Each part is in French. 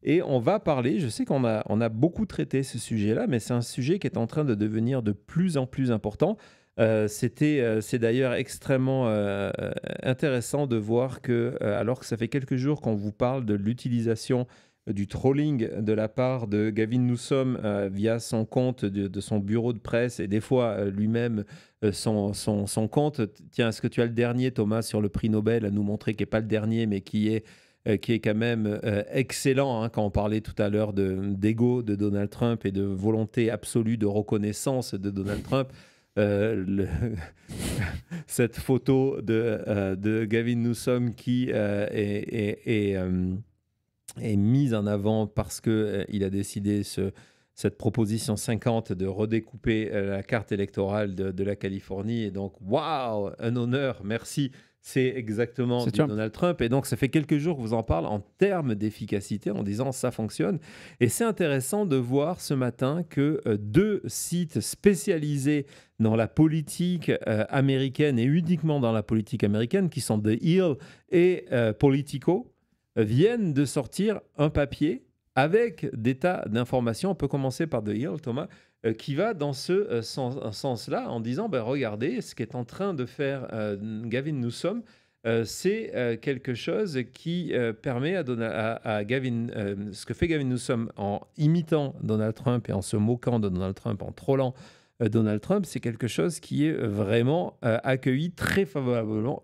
Et on va parler, je sais qu'on a beaucoup traité ce sujet-là, mais c'est un sujet qui est en train de devenir de plus en plus important. C'est d'ailleurs extrêmement intéressant de voir que, alors que ça fait quelques jours qu'on vous parle de l'utilisation du trolling de la part de Gavin Newsom via son compte de son bureau de presse et des fois lui-même son compte. Tiens, est-ce que tu as le dernier, Thomas, sur le prix Nobel à nous montrer, qui n'est pas le dernier, mais qui est quand même excellent, hein, quand on parlait tout à l'heure d'ego de Donald Trump et de volonté absolue de reconnaissance de Donald Trump. Euh, le- Cette photo de Gavin Newsom qui est mise en avant parce qu'il a décidé cette proposition 50 de redécouper la carte électorale de la Californie. Et donc, waouh, un honneur, merci. C'est exactement C'est du Trump. Donald Trump. Et donc, ça fait quelques jours que vous en parle en termes d'efficacité, en disant ça fonctionne. Et c'est intéressant de voir ce matin que deux sites spécialisés dans la politique américaine et uniquement dans la politique américaine, qui sont The Hill et Politico, viennent de sortir un papier avec des tas d'informations. On peut commencer par The Hill, Thomas, qui va dans ce sens-là, en disant, ben, regardez, ce qu'est en train de faire Gavin Newsom, c'est quelque chose qui permet à Gavin, ce que fait Gavin Newsom en imitant Donald Trump et en se moquant de Donald Trump, en trollant Donald Trump, c'est quelque chose qui est vraiment accueilli très favorablement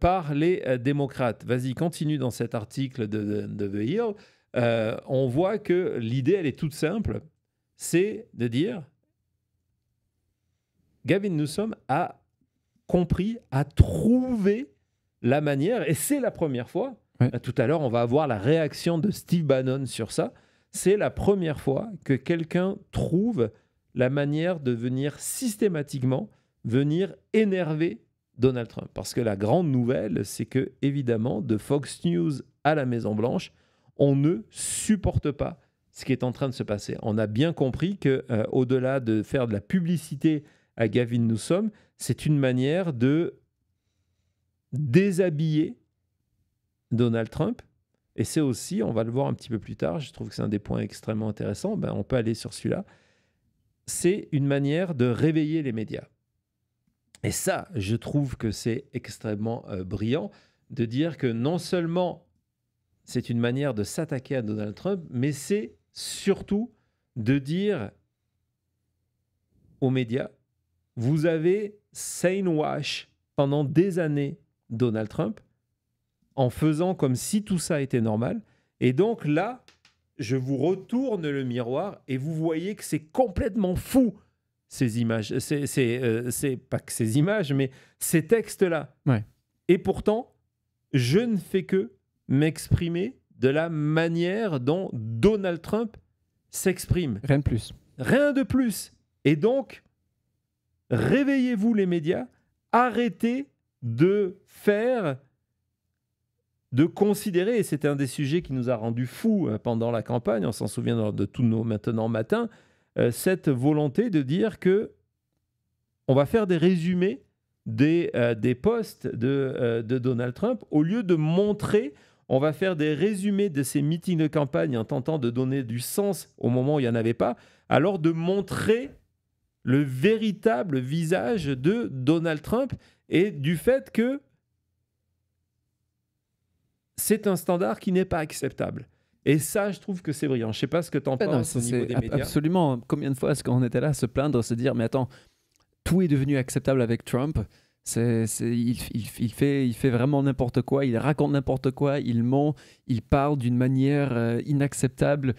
par les démocrates. Vas-y, continue dans cet article de The Hill. On voit que l'idée, elle est toute simple. C'est de dire, Gavin Newsom a compris, a trouvé la manière, et c'est la première fois, Ouais. tout à l'heure on va avoir la réaction de Steve Bannon sur ça, c'est la première fois que quelqu'un trouve la manière de venir systématiquement venir énerver Donald Trump. Parce que la grande nouvelle, c'est que, évidemment, de Fox News à la Maison-Blanche, on ne supporte pas ce qui est en train de se passer. On a bien compris que, au-delà de faire de la publicité à Gavin Newsom, c'est une manière de déshabiller Donald Trump. Et c'est aussi, on va le voir un petit peu plus tard, je trouve que c'est un des points extrêmement intéressants, ben, on peut aller sur celui-là, c'est une manière de réveiller les médias. Et ça, je trouve que c'est extrêmement brillant de dire que non seulement c'est une manière de s'attaquer à Donald Trump, mais c'est surtout de dire aux médias, vous avez wash pendant des années Donald Trump en faisant comme si tout ça était normal. Et donc là, je vous retourne le miroir et vous voyez que c'est complètement fou, ces images. C'est pas que ces images, mais ces textes-là. Ouais. Et pourtant, je ne fais que m'exprimer de la manière dont Donald Trump s'exprime. Rien de plus. Rien de plus. Et donc, réveillez-vous les médias, arrêtez de considérer, et c'était un des sujets qui nous a rendus fous pendant la campagne, on s'en souvient de tous nos maintenant matins, cette volonté de dire que on va faire des résumés des posts de Donald Trump, au lieu de montrer, on va faire des résumés de ces meetings de campagne en tentant de donner du sens au moment où il n'y en avait pas, alors de montrer le véritable visage de Donald Trump et du fait que c'est un standard qui n'est pas acceptable. Et ça, je trouve que c'est brillant. Je ne sais pas ce que tu en penses au niveau des médias. Absolument. Combien de fois est-ce qu'on était là à se plaindre, se dire, mais attends, tout est devenu acceptable avec Trump. Il fait vraiment n'importe quoi, il raconte n'importe quoi, il ment, il parle d'une manière inacceptable.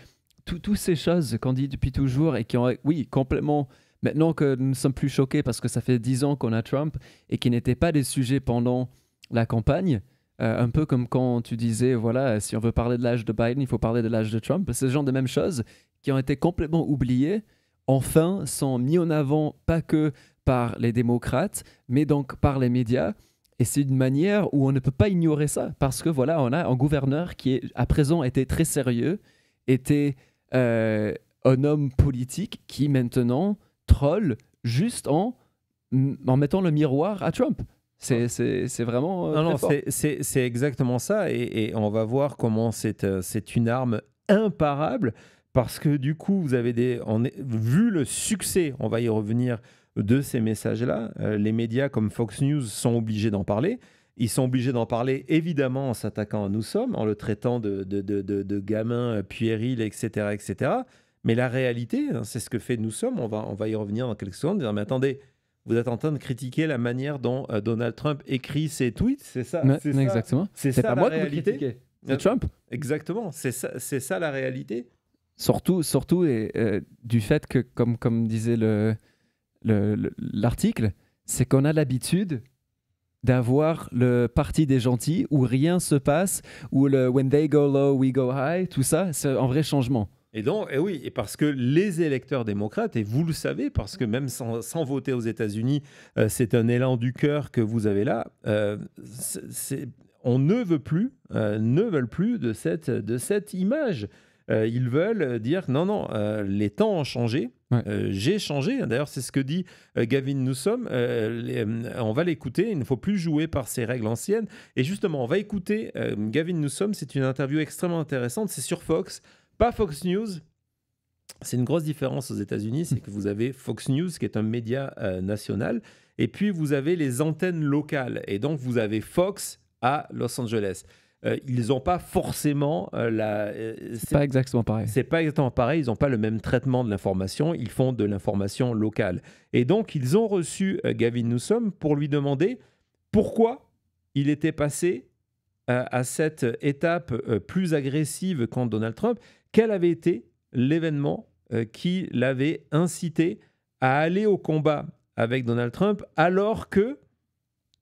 Toutes ces choses qu'on dit depuis toujours et qui ont, oui, complètement... Maintenant que nous ne sommes plus choqués parce que ça fait 10 ans qu'on a Trump et qui n'étaient pas des sujets pendant la campagne, un peu comme quand tu disais, voilà, si on veut parler de l'âge de Biden, il faut parler de l'âge de Trump. C'est ce genre de mêmes choses qui ont été complètement oubliées, enfin, sont mis en avant, pas que par les démocrates, mais donc par les médias. Et c'est une manière où on ne peut pas ignorer ça, parce que voilà, on a un gouverneur qui, à présent, était très sérieux, était un homme politique qui, maintenant, troll juste en mettant le miroir à Trump. C'est vraiment Non, non, très fort. c'est exactement ça. Et on va voir comment c'est une arme imparable. Parce que du coup, vous avez vu le succès, on va y revenir, de ces messages-là, les médias comme Fox News sont obligés d'en parler. Ils sont obligés d'en parler, évidemment, en s'attaquant à Nous Sommes, en le traitant de gamin puéril, etc., etc. Mais la réalité, hein, c'est ce que fait Nous Sommes. On va y revenir dans quelques secondes. Dire, mais attendez, vous êtes en train de critiquer la manière dont Donald Trump écrit ses tweets. C'est ça, Ouais, c'est ça, exactement. c'est C'est ça pas la moi que vous réalité. critiquez, c'est Trump. Exactement, c'est ça la réalité. Surtout et, du fait que, comme disait l'article, c'est qu'on a l'habitude d'avoir le parti des gentils où rien se passe, où le when they go low, we go high, tout ça, c'est un vrai changement. Et donc, et oui, et parce que les électeurs démocrates, et vous le savez, parce que même sans voter aux États-Unis, c'est un élan du cœur que vous avez là, on ne veulent plus de cette image. Ils veulent dire non, non, les temps ont changé. Ouais. J'ai changé. D'ailleurs, c'est ce que dit Gavin Newsom. On va l'écouter. Il ne faut plus jouer par ces règles anciennes. Et justement, on va écouter Gavin Newsom. C'est une interview extrêmement intéressante. C'est sur Fox, pas Fox News. C'est une grosse différence aux États-Unis. C'est que vous avez Fox News, qui est un média national. Et puis, vous avez les antennes locales. Et donc, vous avez Fox à Los Angeles. Ils n'ont pas forcément c'est pas exactement pareil. C'est pas exactement pareil. Ils n'ont pas le même traitement de l'information. Ils font de l'information locale. Et donc, ils ont reçu Gavin Newsom pour lui demander pourquoi il était passé à cette étape plus agressive contre Donald Trump. Quel avait été l'événement qui l'avait incité à aller au combat avec Donald Trump alors que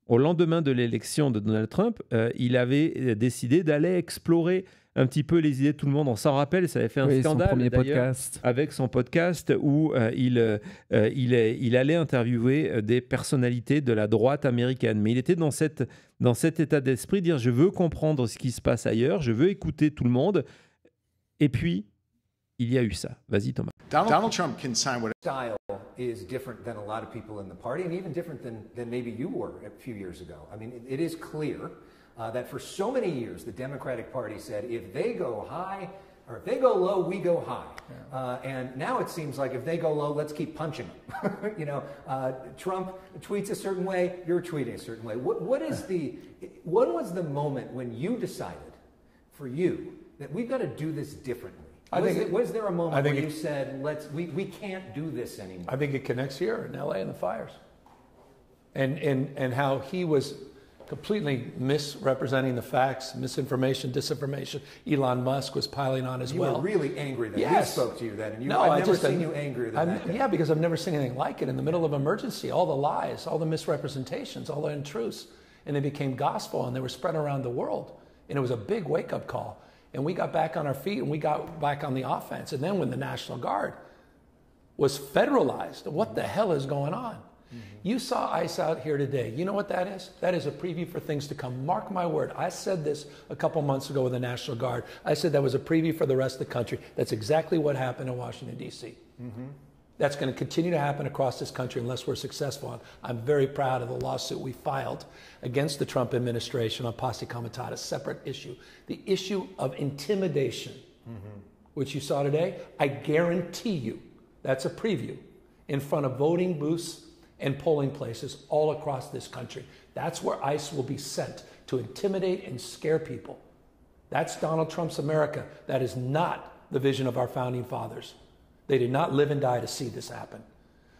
au lendemain de l'élection de Donald Trump, il avait décidé d'aller explorer un petit peu les idées de tout le monde. On s'en rappelle, ça avait fait un scandale son premier d'ailleurs, podcast. avec son podcast où il allait interviewer des personnalités de la droite américaine. Mais il était dans cet état d'esprit, dire je veux comprendre ce qui se passe ailleurs, je veux écouter tout le monde. Et puis, il y a eu ça. Vas-y Thomas. Donald Trump can sign what style is different than a lot of people in the party, and even different than maybe you were a few years ago. I mean, it is clear that for so many years, the Democratic Party said, if they go high, or if they go low, we go high. Yeah. And now it seems like if they go low, let's keep punching them. You know, Trump tweets a certain way, you're tweeting a certain way. When was the moment when you decided, for you, that we've got to do this differently? Was there a moment where you said, we can't do this anymore? I think it connects here in LA and the fires. And how he was completely misrepresenting the facts, misinformation, disinformation. Elon Musk was piling on as well. You were really angry that yes. he spoke to you then. And I've never seen you angrier than that. Yeah, because I've never seen anything like it in the middle of emergency. All the lies, all the misrepresentations, all the untruths. And they became gospel and they were spread around the world. And it was a big wake-up call. And we got back on our feet and we got back on the offense. And then when the National Guard was federalized, what the hell is going on? Mm-hmm. You saw ICE out here today. You know what that is? That is a preview for things to come. Mark my word. I said this a couple months ago with the National Guard. I said that was a preview for the rest of the country. That's exactly what happened in Washington, D.C. Mm-hmm. That's going to continue to happen across this country unless we're successful. I'm very proud of the lawsuit we filed against the Trump administration on Posse Comitatus, separate issue. The issue of intimidation, which you saw today, I guarantee you that's a preview in front of voting booths and polling places all across this country. That's where ICE will be sent to intimidate and scare people. That's Donald Trump's America. That is not the vision of our founding fathers. They did not live and die to see this happen.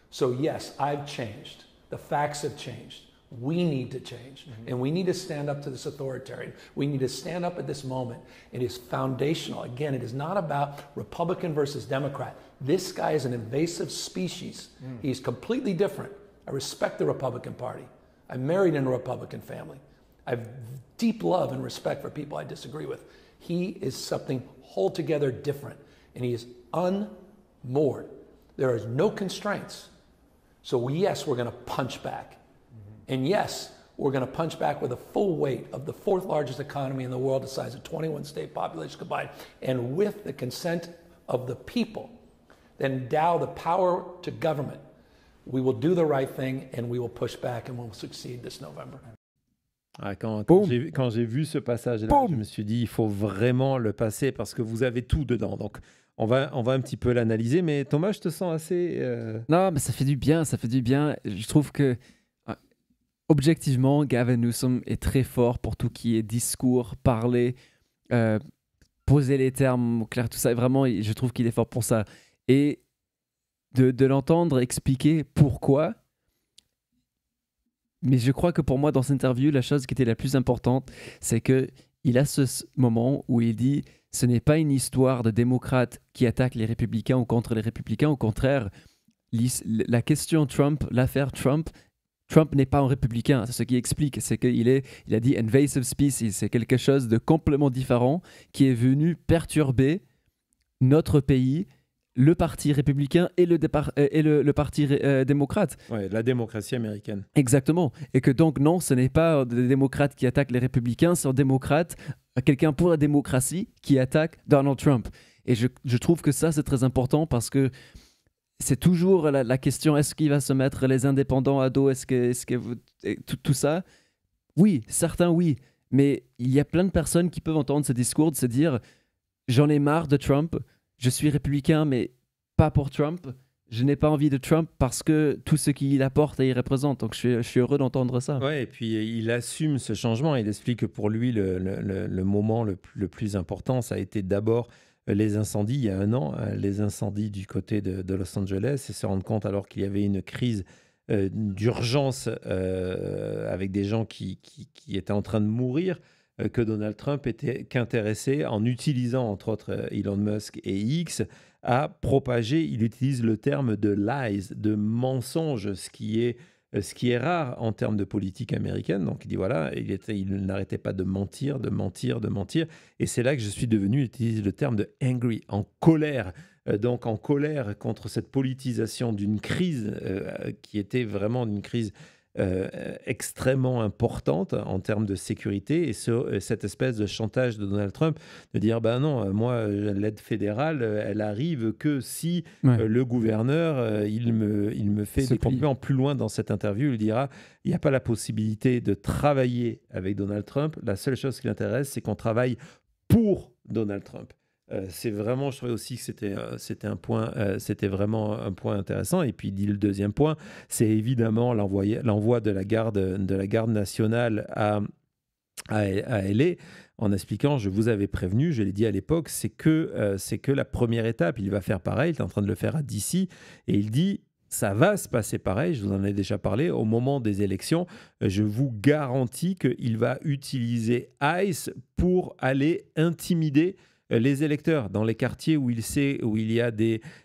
So yes, I've changed. The facts have changed. We need to change. Mm-hmm. And we need to stand up to this authoritarian. We need to stand up at this moment. It is foundational. Again, it is not about Republican versus Democrat. This guy is an invasive species. He's completely different. I respect the Republican Party. I'm married in a Republican family. I have deep love and respect for people I disagree with. He is something altogether different. And he is unmoored. There is no constraints. So yes, we're going to punch back. And yes, we're going to punch back with the full weight of the fourth largest economy in the world, the size of 21 state populations combined, and with the consent of the people, then endow the power to government We will do the right thing and we will push back and we'll succeed this November. Ah, quand Boum. j'ai vu ce passage-là, Boum. je me suis dit, il faut vraiment le passer parce que vous avez tout dedans. Donc, on va un petit peu l'analyser. Mais Thomas, je te sens assez... Non, mais ça fait du bien, ça fait du bien. Je trouve que, objectivement, Gavin Newsom est très fort pour tout qui est discours, parler, poser les termes clairs, tout ça. Vraiment, je trouve qu'il est fort pour ça. Et de l'entendre expliquer pourquoi. Mais je crois que pour moi, dans cette interview, la chose qui était la plus importante, c'est qu'il a ce moment où il dit « ce n'est pas une histoire de démocrates qui attaquent les républicains ou contre les républicains. Au contraire, la question Trump, l'affaire Trump n'est pas un républicain. » Ce qui explique, c'est qu'il a dit « invasive species ». C'est quelque chose de complètement différent qui est venu perturber notre pays, le parti républicain et le parti démocrate. Ouais, la démocratie américaine. Exactement. Et que donc, non, ce n'est pas des démocrates qui attaquent les républicains, c'est un démocrate, quelqu'un pour la démocratie qui attaque Donald Trump. Et je trouve que ça, c'est très important parce que c'est toujours la question, est-ce qu'il va se mettre les indépendants à dos, tout ça? Oui, certains oui. Mais il y a plein de personnes qui peuvent entendre ce discours, de se dire, j'en ai marre de Trump, je suis républicain, mais pas pour Trump. Je n'ai pas envie de Trump parce que tout ce qu'il apporte et il représente. Donc, je suis heureux d'entendre ça. Ouais, et puis il assume ce changement. Il explique que pour lui, le moment le plus important, ça a été d'abord les incendies, il y a 1 an, les incendies du côté de Los Angeles, et se rendre compte alors qu'il y avait une crise d'urgence avec des gens qui étaient en train de mourir, que Donald Trump était qu'intéressé, en utilisant entre autres Elon Musk et X, à propager, il utilise le terme de lies, de mensonges, ce qui est rare en termes de politique américaine. Donc il dit voilà, il n'arrêtait pas de mentir, de mentir, de mentir. Et c'est là que je suis devenu, utilise le terme de angry, en colère. Donc en colère contre cette politisation d'une crise qui était vraiment une crise extrêmement importante en termes de sécurité, et cette espèce de chantage de Donald Trump de dire ben non, moi l'aide fédérale elle arrive que si le gouverneur il me fait des compliments. Plus loin dans cette interview, il dira il n'y a pas la possibilité de travailler avec Donald Trump, la seule chose qui l'intéresse c'est qu'on travaille pour Donald Trump. C'est vraiment, je trouvais aussi que c'était un point, c'était vraiment un point intéressant. Et puis il dit le deuxième point, c'est évidemment l'envoi de la garde nationale à LA, en expliquant, je vous avais prévenu, je l'ai dit à l'époque, c'est que la première étape. Il va faire pareil, il est en train de le faire à DC, et il dit ça va se passer pareil, je vous en ai déjà parlé, au moment des élections, je vous garantis qu'il va utiliser ICE pour aller intimider les électeurs dans les quartiers où il y a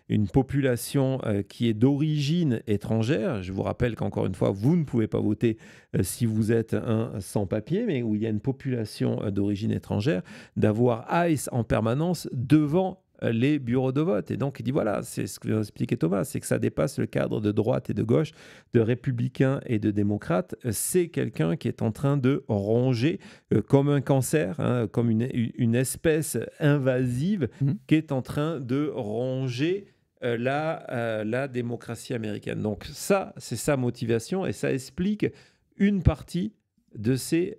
une population qui est d'origine étrangère. Je vous rappelle qu'encore une fois, vous ne pouvez pas voter si vous êtes un sans-papier, mais où il y a une population d'origine étrangère, d'avoir ICE en permanence devant les bureaux de vote. Et donc, il dit, voilà, c'est ce que vient d'expliquer Thomas, c'est que ça dépasse le cadre de droite et de gauche, de républicains et de démocrates. C'est quelqu'un qui est en train de ronger comme un cancer, hein, comme une espèce invasive qui est en train de ronger la démocratie américaine. Donc ça, c'est sa motivation, et ça explique une partie de ces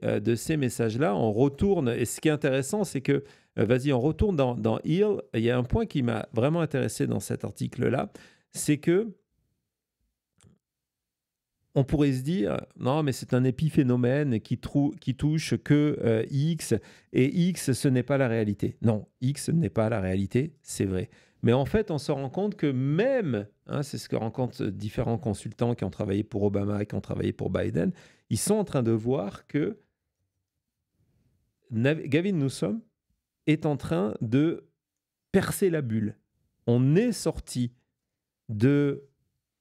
messages-là. On retourne, et ce qui est intéressant, c'est que on retourne dans Hill. Il y a un point qui m'a vraiment intéressé dans cet article-là, c'est que on pourrait se dire, non, mais c'est un épiphénomène qui touche que X, et X, ce n'est pas la réalité. Non, X n'est pas la réalité, c'est vrai. Mais en fait, on se rend compte que même, c'est ce que rencontrent différents consultants qui ont travaillé pour Obama et qui ont travaillé pour Biden, ils sont en train de voir que Gavin Newsom est en train de percer la bulle. On est sorti de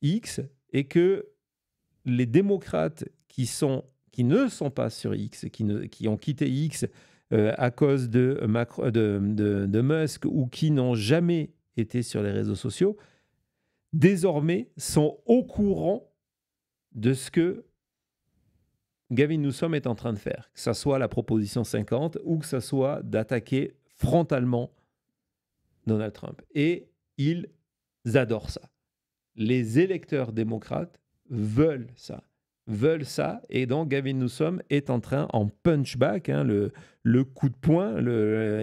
X, et que les démocrates qui ne sont pas sur X, qui ont quitté X à cause de Musk, ou qui n'ont jamais été sur les réseaux sociaux, désormais sont au courant de ce que Gavin Newsom est en train de faire, que ce soit la proposition 50 ou que ce soit d'attaquer frontalement Donald Trump. Et ils adorent ça. les électeurs démocrates veulent ça, et donc Gavin Newsom est en train, en punchback, le coup de poing,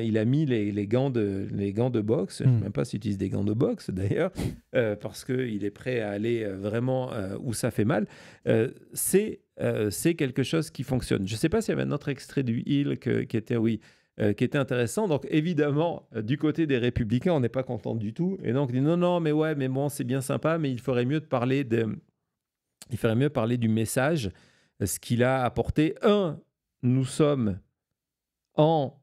il a mis les gants de boxe, je ne sais même pas s'il utilise des gants de boxe d'ailleurs, parce qu'il est prêt à aller vraiment où ça fait mal. C'est quelque chose qui fonctionne. Je ne sais pas s'il y avait un autre extrait du Hill qui était intéressant. Donc évidemment, du côté des républicains, on n'est pas content du tout, et donc on dit non, mais bon, c'est bien sympa, mais il ferait mieux parler du message, ce qu'il a apporté. Nous sommes en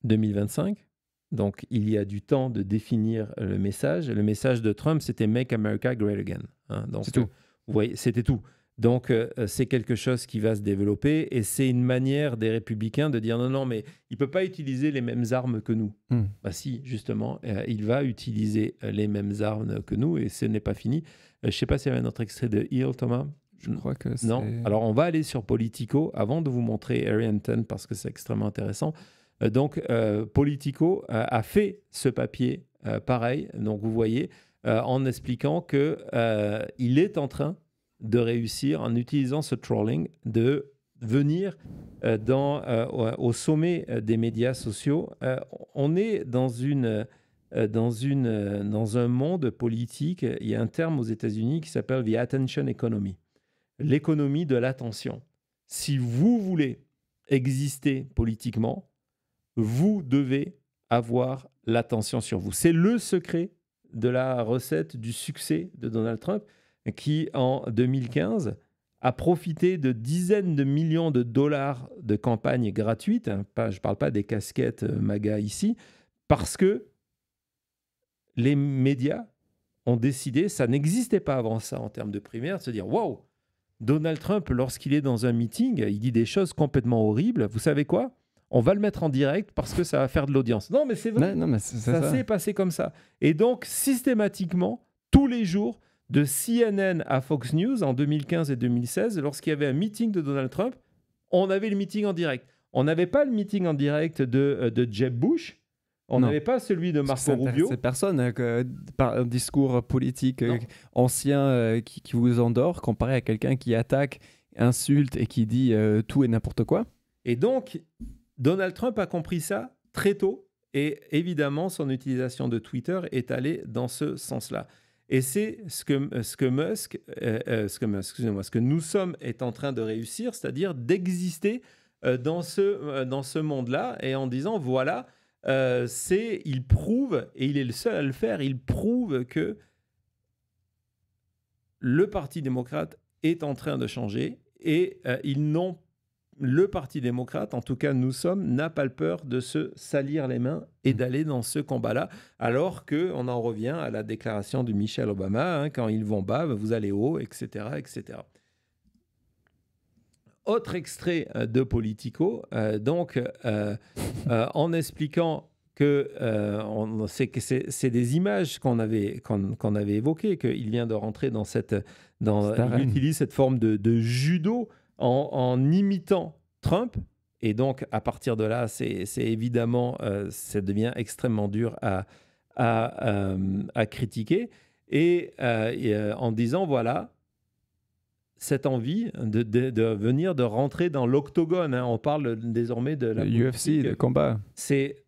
2025, donc il y a du temps de définir le message. Le message de Trump, c'était « Make America Great Again ». Donc, c'est tout. Vous voyez, c'était tout. Donc, c'est quelque chose qui va se développer, et c'est une manière des républicains de dire non, mais il ne peut pas utiliser les mêmes armes que nous. Bah si, justement, il va utiliser les mêmes armes que nous, et ce n'est pas fini. Je ne sais pas s'il y avait un autre extrait de Hill, Thomas. Je crois que c'est... Non. Alors, on va aller sur Politico avant de vous montrer Harrington parce que c'est extrêmement intéressant. Donc, Politico a fait ce papier pareil. Donc, vous voyez, en expliquant qu'il est en train de réussir, en utilisant ce trolling, de venir au sommet des médias sociaux. On est dans un monde politique. Il y a un terme aux États-Unis qui s'appelle « the attention economy », l'économie de l'attention. Si vous voulez exister politiquement, vous devez avoir l'attention sur vous. C'est le secret de la recette du succès de Donald Trump, qui, en 2015, a profité de dizaines de millions de dollars de campagnes gratuites, je ne parle pas des casquettes MAGA ici, parce que les médias ont décidé, ça n'existait pas avant ça en termes de primaire, de se dire « Wow, Donald Trump, lorsqu'il est dans un meeting, il dit des choses complètement horribles. Vous savez quoi ? On va le mettre en direct parce que ça va faire de l'audience. » Non, mais c'est vrai. Non, mais ça s'est passé comme ça. Et donc, systématiquement, tous les jours, de CNN à Fox News en 2015 et 2016, lorsqu'il y avait un meeting de Donald Trump, on avait le meeting en direct. On n'avait pas le meeting en direct de Jeb Bush. On n'avait pas celui de Marco Rubio. C'est personne par un discours politique ancien qui vous endort, comparé à quelqu'un qui attaque, insulte et qui dit tout et n'importe quoi. Et donc, Donald Trump a compris ça très tôt. Et évidemment, son utilisation de Twitter est allée dans ce sens-là. Et c'est ce que Newsom est en train de réussir, c'est-à-dire d'exister dans ce monde-là, et en disant voilà, il prouve, et il est le seul à le faire, il prouve que le Parti démocrate est en train de changer, et le Parti démocrate, en tout cas Newsom, n'a pas peur de se salir les mains et d'aller dans ce combat-là, alors qu'on en revient à la déclaration de Michelle Obama, quand ils vont bas, vous allez haut, etc., etc. Autre extrait de Politico, en expliquant que c'est des images qu'on avait évoquées, qu'il vient de rentrer il utilise cette forme de judo en imitant Trump, et donc à partir de là, c'est évidemment, ça devient extrêmement dur à critiquer, et en disant voilà, cette envie de venir, de rentrer dans l'octogone, on parle désormais de la UFC, le combat. C'est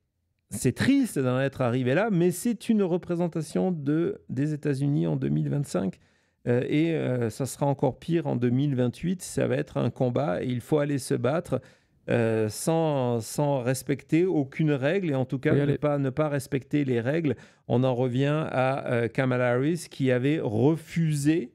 triste d'en être arrivé là, mais c'est une représentation des États-Unis en 2025. Et ça sera encore pire en 2028. Ça va être un combat et il faut aller se battre sans respecter aucune règle, et en tout cas ne pas respecter les règles. On en revient à Kamala Harris qui avait refusé,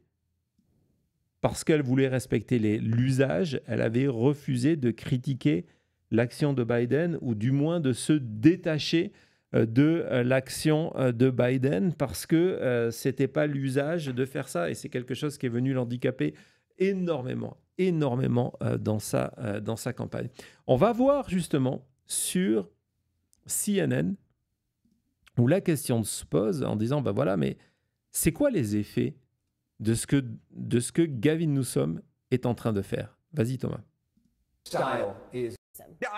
parce qu'elle voulait respecter l'usage, elle avait refusé de critiquer l'action de Biden, ou du moins de se détacher de l'action de Biden, parce que c'était pas l'usage de faire ça, et c'est quelque chose qui est venu l'handicaper énormément dans sa campagne. On va voir justement sur CNN, où la question se pose en disant ben voilà, mais c'est quoi les effets de ce que Gavin Newsom est en train de faire? Vas-y Thomas. Style is Yeah,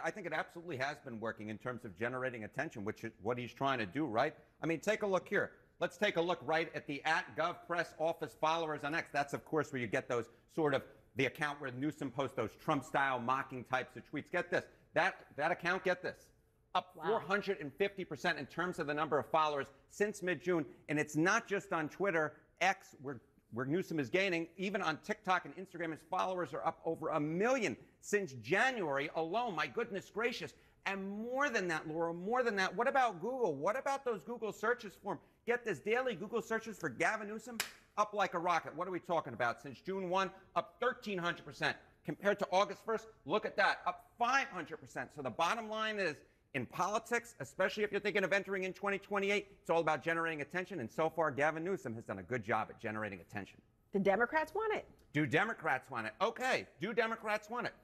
I think it absolutely has been working in terms of generating attention, which is what he's trying to do, right? I mean, take a look here. Let's take a look right at the @GovPress office followers on X. That's, of course, where you get those sort of the account where Newsom posts those Trump-style mocking types of tweets. Get this. That account, get this, up 450% in terms of the number of followers since mid-June. And it's not just on Twitter, X, where Newsom is gaining. Even on TikTok and Instagram, his followers are up over 1 million since January alone. My goodness gracious. And more than that, Laura, more than that, what about Google? What about those Google searches for him? Get this, daily Google searches for Gavin Newsom up like a rocket. What are we talking about? Since June 1, up 1,300%. Compared to August 1st, look at that, up 500%. So the bottom line is, in politics, especially if you're thinking of entering in 2028, it's all about generating attention. And so far, Gavin Newsom has done a good job at generating attention. The Democrats want it. Do Democrats want it? Okay, do Democrats want it?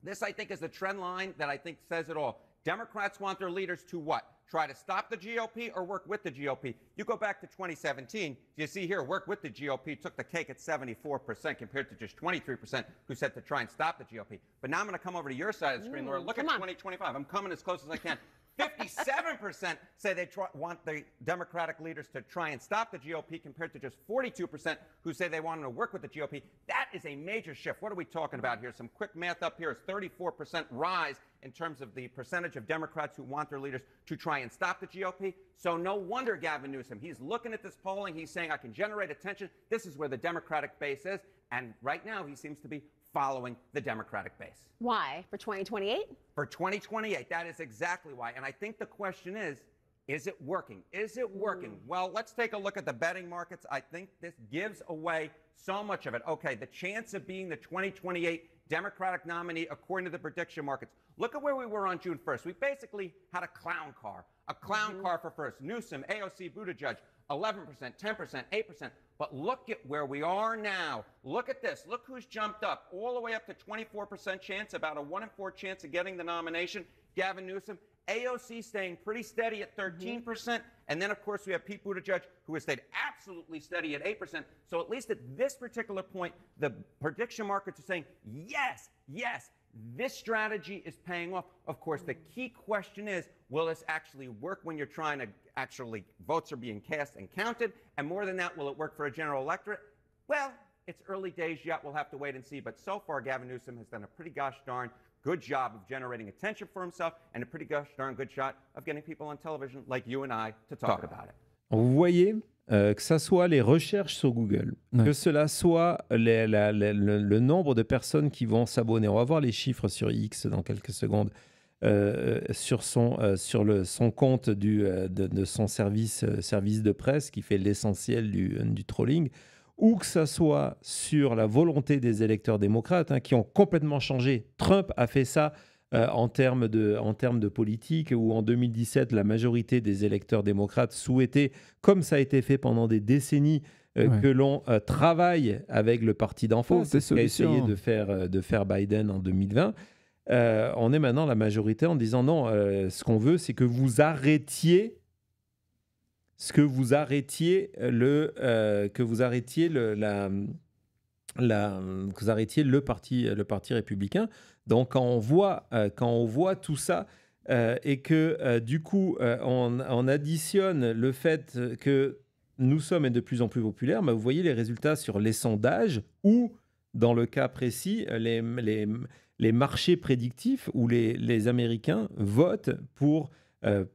This, I think, is the trend line that I think says it all. Democrats want their leaders to what? Try to stop the GOP or work with the GOP? You go back to 2017, you see here, work with the GOP took the cake at 74% compared to just 23% who said to try and stop the GOP. But now I'm going to come over to your side of the screen, Laura. Look at 2025. I'm coming as close as I can. 57% say they want the Democratic leaders to try and stop the GOP compared to just 42% who say they want them to work with the GOP. That is a major shift. What are we talking about here? Some quick math up here is 34% rise in terms of the percentage of Democrats who want their leaders to try and stop the GOP. So no wonder Gavin Newsom, he's looking at this polling. He's saying, I can generate attention. This is where the Democratic base is. And right now he seems to be following the Democratic base. Why? For 2028? For 2028, that is exactly why. And I think the question is it working? Is it working? Well, let's take a look at the betting markets. I think this gives away so much of it. Okay, the chance of being the 2028 Democratic nominee, according to the prediction markets. Look at where we were on June 1st. We basically had a clown car for first. Newsom, AOC, Buttigieg, 11%, 10%, 8%. But look at where we are now. Look at this. Look who's jumped up all the way up to 24% chance, about a 1 in 4 chance of getting the nomination. Gavin Newsom. AOC staying pretty steady at 13%. And then, of course, we have Pete Buttigieg, who has stayed absolutely steady at 8%. So at least at this particular point, the prediction markets are saying, yes, yes, this strategy is paying off. Of course, the key question is, will this actually work when you're trying to actually, votes are being cast and counted? And more than that, will it work for a general electorate? Well, it's early days yet. We'll have to wait and see. But so far, Gavin Newsom has done a pretty gosh darn good job of generating attention for himself and a pretty gosh darn good shot of getting people on television like you and I to talk about it. Vous voyez que ça soit les recherches sur Google, que cela soit le nombre de personnes qui vont s'abonner. On va voir les chiffres sur X dans quelques secondes. Sur son compte de son service de presse qui fait l'essentiel du trolling, ou que ça soit sur la volonté des électeurs démocrates qui ont complètement changé. Trump a fait ça en termes de politique, où en 2017, la majorité des électeurs démocrates souhaitaient, comme ça a été fait pendant des décennies, que l'on travaille avec le parti d'en face, ce qu'a essayé de faire Biden en 2020. On est maintenant la majorité en disant non, ce qu'on veut, c'est que vous arrêtiez le parti républicain. Donc quand on voit tout ça et que du coup on additionne le fait que nous sommes de plus en plus populaires, vous voyez les résultats sur les sondages ou dans le cas précis les marchés prédictifs où les Américains votent pour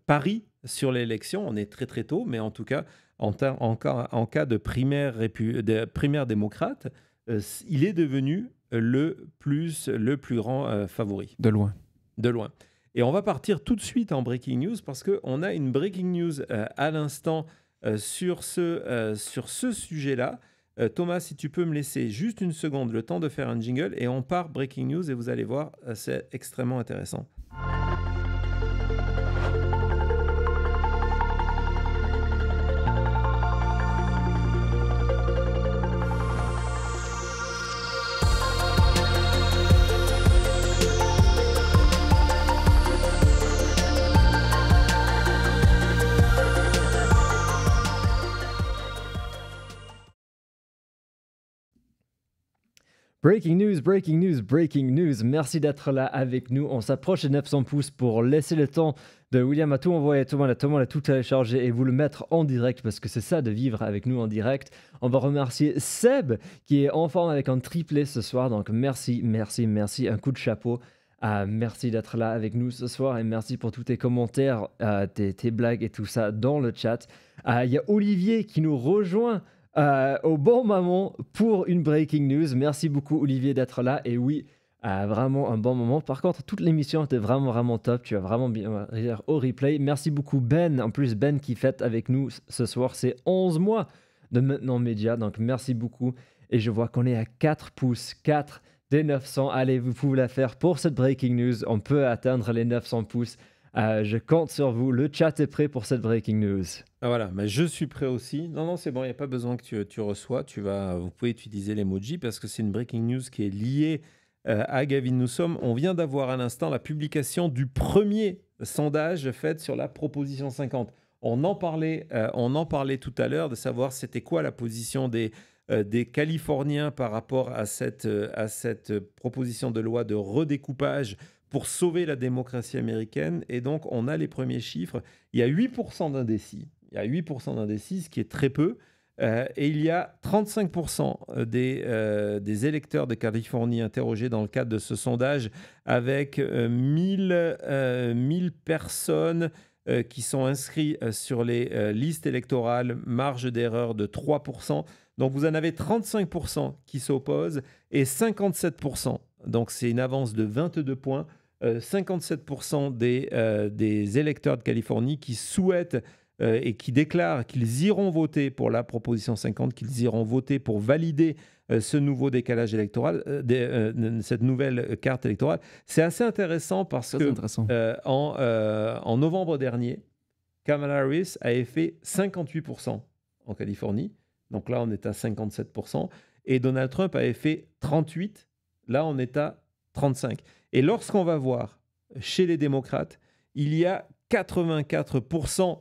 Paris sur l'élection. On est très très tôt, mais en tout cas, en cas de primaire démocrate, il est devenu le plus grand favori. De loin. De loin. Et on va partir tout de suite en breaking news parce qu'on a une breaking news à l'instant sur ce sujet-là. Thomas, si tu peux me laisser juste une seconde, le temps de faire un jingle, et on part breaking news et vous allez voir, c'est extrêmement intéressant. Breaking news, breaking news, breaking news. Merci d'être là avec nous. On s'approche des 900 pouces pour laisser le temps de William à tout envoyer, tout le monde à tout télécharger et vous le mettre en direct parce que c'est ça de vivre avec nous en direct. On va remercier Seb qui est en forme avec un triplé ce soir. Donc merci, merci, merci. Un coup de chapeau. Merci d'être là avec nous ce soir et merci pour tous tes commentaires, tes blagues et tout ça dans le chat. Il y a Olivier qui nous rejoint au bon moment pour une breaking news. Merci beaucoup Olivier d'être là et oui, vraiment un bon moment. Par contre, toute l'émission était vraiment, vraiment top. Tu as vraiment bien rire au replay. Merci beaucoup Ben. En plus, Ben qui fête avec nous ce soir, c'est 11 mois de Maintenant Média. Donc merci beaucoup. Et je vois qu'on est à 4 pouces, 4 des 900. Allez, vous pouvez la faire pour cette breaking news. On peut atteindre les 900 pouces. Je compte sur vous. Le chat est prêt pour cette breaking news. Ah voilà, mais je suis prêt aussi. Non, c'est bon, il n'y a pas besoin que tu reçois. Vous pouvez utiliser l'emoji parce que c'est une breaking news qui est liée à Gavin Newsom. On vient d'avoir à l'instant la publication du premier sondage fait sur la proposition 50. On en parlait tout à l'heure de savoir c'était quoi la position des Californiens par rapport à cette proposition de loi de redécoupage pour sauver la démocratie américaine. Et donc, on a les premiers chiffres. Il y a 8% d'indécis. Ce qui est très peu. Et il y a 35% des électeurs de Californie interrogés dans le cadre de ce sondage avec 1000 personnes qui sont inscrites sur les listes électorales, marge d'erreur de 3%. Donc, vous en avez 35% qui s'opposent et 57%. Donc, c'est une avance de 22 points. 57% des électeurs de Californie qui souhaitent et qui déclarent qu'ils iront voter pour la proposition 50, qu'ils iront voter pour valider ce nouveau décalage électoral, cette nouvelle carte électorale. C'est assez intéressant parce en novembre dernier, Kamala Harris avait fait 58% en Californie. Donc là, on est à 57%. Et Donald Trump avait fait 38%. Là, on est à 35%. Et lorsqu'on va voir chez les démocrates, il y a 84%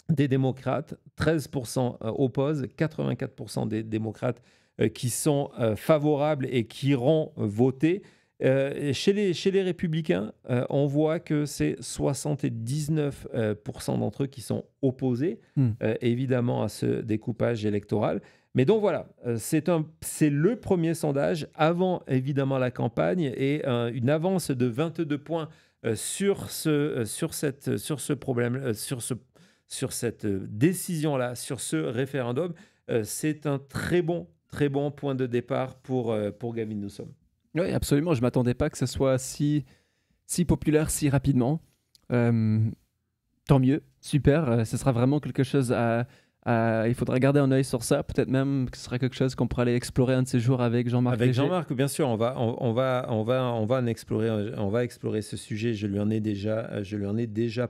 des démocrates, 13% opposent, 84% des démocrates qui sont favorables et qui iront voter. Chez les républicains, on voit que c'est 79% d'entre eux qui sont opposés, évidemment, à ce découpage électoral. Mais donc voilà, c'est le premier sondage avant évidemment la campagne et une avance de 22 points sur ce problème, sur cette décision-là, sur ce référendum. C'est un très bon point de départ pour Gavin Newsom. Oui, absolument. Je ne m'attendais pas que ce soit si populaire si rapidement. Tant mieux, super. Ce sera vraiment quelque chose il faudra garder un œil sur ça. Peut-être même que ce sera quelque chose qu'on pourra aller explorer un de ces jours avec Jean-Marc. Avec Jean-Marc, bien sûr, on va explorer ce sujet. Je lui en ai déjà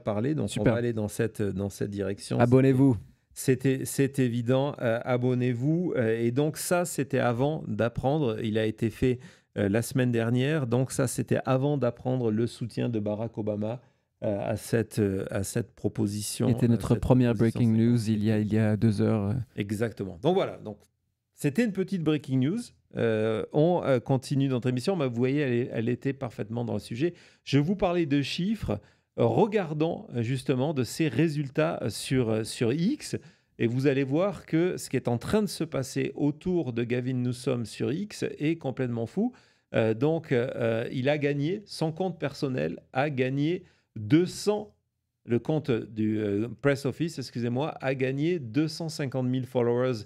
parlé. Donc super. On va aller dans cette direction. Abonnez-vous. C'est évident. Abonnez-vous. Et donc ça, c'était avant d'apprendre. Il a été fait la semaine dernière. Donc ça, c'était avant d'apprendre le soutien de Barack Obama à cette proposition. C'était notre première breaking news il y a 2 heures. Exactement. Donc voilà. Donc, c'était une petite breaking news. On continue notre émission. Vous voyez, elle était parfaitement dans le sujet. Je vous parlais de chiffres. Regardons justement de ces résultats sur X. Et vous allez voir que ce qui est en train de se passer autour de Gavin Newsom sur X est complètement fou. Il a gagné, son compte personnel a gagné le compte du Press Office, a gagné 250 000 followers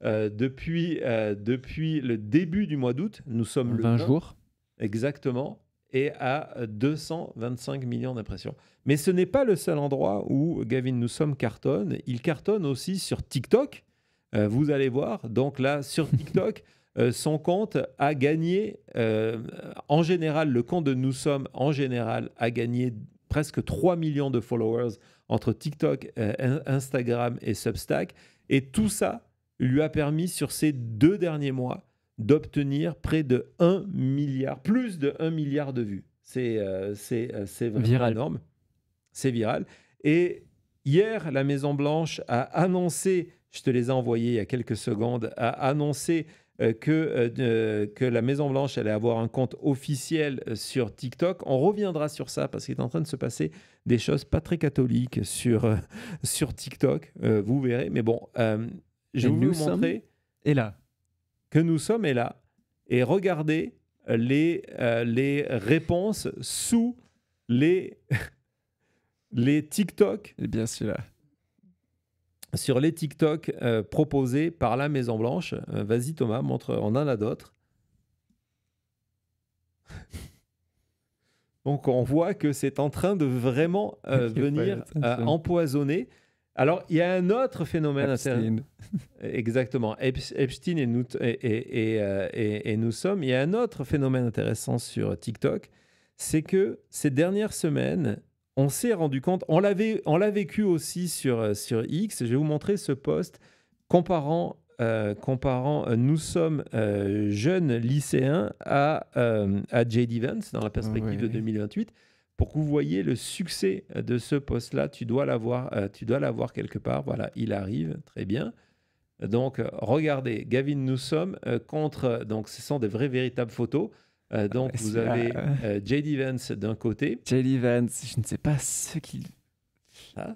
depuis le début du mois d'août. Nous sommes le 20 jours. Exactement. Et à 225 millions d'impressions. Mais ce n'est pas le seul endroit où Gavin Newsom cartonne. Il cartonne aussi sur TikTok. Vous allez voir. Donc là, sur TikTok, son compte a gagné, en général, le compte de Newsom, en général, a gagné presque 3 millions de followers entre TikTok, Instagram et Substack. Et tout ça lui a permis, sur ces 2 derniers mois, d'obtenir près de 1 milliard, plus de 1 milliard de vues. C'est vraiment viral. Énorme. C'est viral. Et hier, la Maison-Blanche a annoncé, je te les ai envoyés il y a quelques secondes, a annoncé que la Maison-Blanche allait avoir un compte officiel sur TikTok. On reviendra sur ça parce qu'il est en train de se passer des choses pas très catholiques sur TikTok. Vous verrez. Mais bon, je vais vous montrer Et là, que nous sommes et là. Et regardez les réponses sous les TikTok. et bien sûr là. Sur les TikTok proposés par la Maison-Blanche. Vas-y Thomas, montre, on en a d'autres. Donc on voit que c'est en train de vraiment venir empoisonner. Alors il y a un autre phénomène intéressant. Exactement, Epstein et nous sommes. Il y a un autre phénomène intéressant sur TikTok, c'est que ces dernières semaines, on s'est rendu compte, on l'a vécu aussi sur X. Je vais vous montrer ce post comparant nous sommes jeunes lycéens à J.D. Vance dans la perspective de 2028. Pour que vous voyez le succès de ce post-là, tu dois l'avoir quelque part. Voilà, il arrive, très bien. Donc, regardez, Gavin Newsom contre... Donc, ce sont des véritables photos. Donc, vous avez J.D. Vance d'un côté. J.D. Vance, je ne sais pas ce qu'il...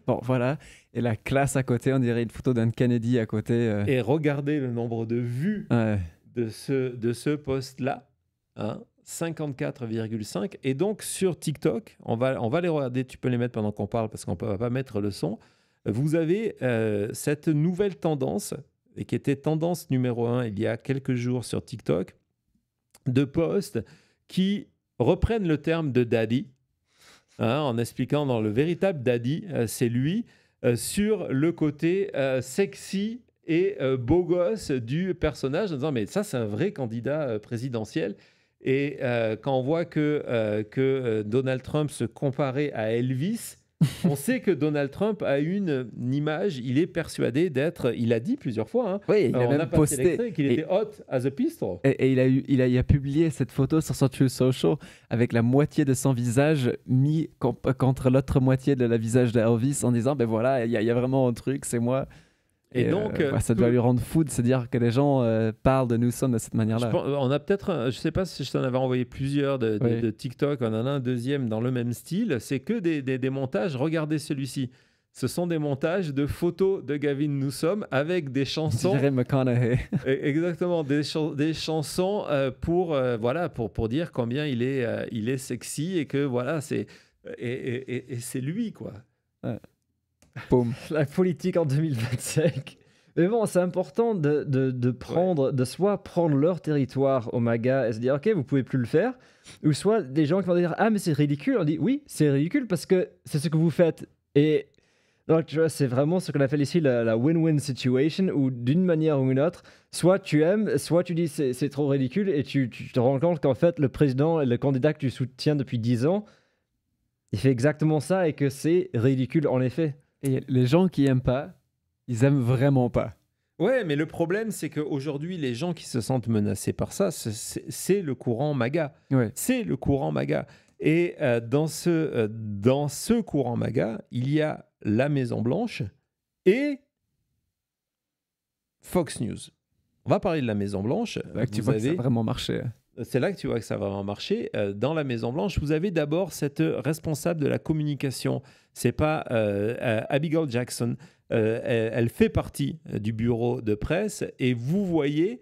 Bon, voilà. Et la classe à côté, on dirait une photo d'un Kennedy à côté. Et regardez le nombre de vues de ce post-là. Hein, 54,5. Et donc, sur TikTok, on va les regarder. Tu peux les mettre pendant qu'on parle parce qu'on ne va pas mettre le son. Vous avez cette nouvelle tendance, et qui était tendance numéro 1 il y a quelques jours sur TikTok, de posts qui reprennent le terme de daddy, en expliquant dans le véritable daddy, c'est lui, sur le côté sexy et beau gosse du personnage, en disant mais ça c'est un vrai candidat présidentiel. Et quand on voit que Donald Trump se comparait à Elvis, on sait que Donald Trump a une image, il est persuadé d'être, il a dit plusieurs fois, hein, oui, il a même posté qu'il était hot as a pistol. Et il a publié cette photo sur son Truth Social avec la moitié de son visage mis contre l'autre moitié de la visage d'Elvis en disant ben voilà, il y a vraiment un truc, c'est moi. Et donc, ça doit lui rendre fou de se dire que les gens parlent de Newsom de cette manière-là. On a peut-être, je sais pas si je t'en avais envoyé plusieurs de TikTok, on en a un deuxième dans le même style, c'est que des montages, regardez celui-ci. Ce sont des montages de photos de Gavin Newsom avec des chansons. Je dirais McConaughey. Exactement, des chansons pour dire combien il est sexy et que voilà, c'est lui, quoi. Ouais. Boom. La politique en 2025. Mais bon, c'est important de prendre, de soit prendre leur territoire au MAGA et se dire, OK, vous pouvez plus le faire, ou soit des gens qui vont dire, ah, mais c'est ridicule. On dit, oui, c'est ridicule parce que c'est ce que vous faites. Et donc, tu vois, c'est vraiment ce qu'on appelle ici la win-win situation, où d'une manière ou une autre, soit tu aimes, soit tu dis c'est trop ridicule, et tu te rends compte qu'en fait, le président et le candidat que tu soutiens depuis 10 ans, il fait exactement ça et que c'est ridicule en effet. Et les gens qui aiment pas, ils aiment vraiment pas. Ouais, mais le problème, c'est qu'aujourd'hui, les gens qui se sentent menacés par ça, c'est le courant MAGA. Ouais. C'est le courant MAGA. Et dans ce courant MAGA, il y a la Maison-Blanche et Fox News. On va parler de la Maison-Blanche. Là que tu vois que ça a vraiment marché. C'est là que tu vois que ça va vraiment marcher. Dans la Maison-Blanche, vous avez d'abord cette responsable de la communication. C'est pas Abigail Jackson. Elle fait partie du bureau de presse et vous voyez